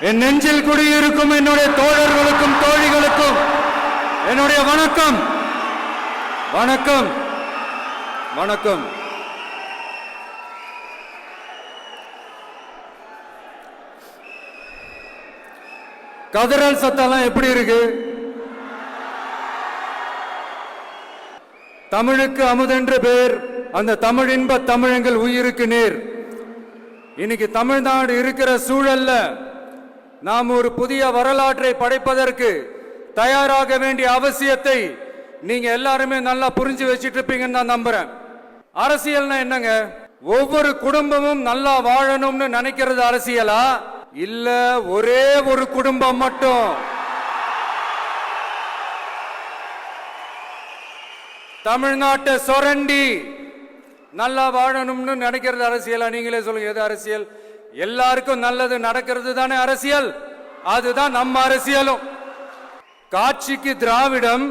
என் நெஞ்சில் குடியிருக்கும் என்னுடைய தோழர்களுக்கும் தோழிகளுக்கும் என்னுடைய வணக்கம். வணக்கம் வணக்கம். கதறல் சத்தம்லாம் எப்படி இருக்கு? தமிழுக்கு அமுதென்று பேர், அந்த தமிழ் இன்ப தமிழங்கள் உயிருக்கு நேர். இன்னைக்கு தமிழ்நாடு இருக்கிற சூழல்ல நாம் ஒரு புதிய வரலாற்றை படைப்பதற்கு தயாராக வேண்டிய அவசியத்தை நீங்க எல்லாருமே நல்லா புரிஞ்சு வச்சிட்டு இருப்பீங்கன்னு நான் நம்புறேன். அரசியல்னா என்னங்க? ஒவ்வொரு குடும்பமும் நல்லா வாழணும்னு நினைக்கிறது அரசியலா? இல்ல ஒரே ஒரு குடும்பம் மட்டும் தமிழ்நாட்டை சொரண்டி நல்லா வாழணும்னு நினைக்கிறது அரசியலா? நீங்களே சொல்லுங்க, எது அரசியல்? எல்லாருக்கும் நல்லது நடக்கிறது தானே அரசியல். அதுதான் நம்ம அரசியலும். காட்சிக்கு திராவிடம்,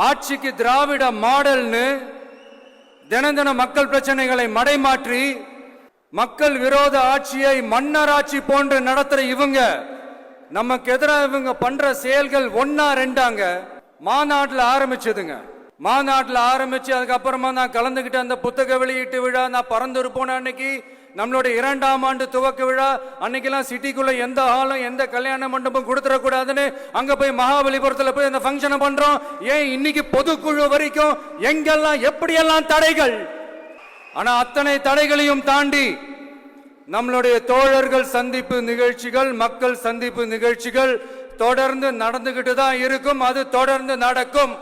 ஆட்சிக்கு திராவிட மாடல்னு தினம் தினம் மக்கள் பிரச்சனைகளை மடைமாற்றி மக்கள் விரோத ஆட்சியை மன்னராட்சி போன்று நடத்துற இவங்க நமக்கு எதிராக இவங்க பண்ற செயல்கள் ஒன்னா ரெண்டாங்க. மாநாட்டில் ஆரம்பிச்சதுங்க. மாநாட்டில் ஆரம்பிச்சு அதுக்கப்புறமா நான் கலந்துகிட்ட அந்த புத்தக வெளியீட்டு விழா, நான் பறந்துரு போன அன்னைக்கு நம்மளுடைய 2ஆம் ஆண்டு துவக்க விழா அன்னைக்கெல்லாம் சிட்டிக்குள்ள எந்த ஹாலும் எந்த கல்யாண மண்டபம் கொடுத்துடக்கூடாதுன்னு அங்க போய் மகாபலிபுரத்தில் போய் அந்த ஃபங்க்ஷனை பண்றோம். ஏன் இன்னைக்கு பொதுக்குழு வரைக்கும் எங்கெல்லாம் எப்படியெல்லாம் தடைகள். ஆனா அத்தனை தடைகளையும் தாண்டி நம்மளுடைய தோழர்கள் சந்திப்பு நிகழ்ச்சிகள், மக்கள் சந்திப்பு நிகழ்ச்சிகள் தொடர்ந்து நடந்துகிட்டு தான் இருக்கும். அது தொடர்ந்து நடக்கும்.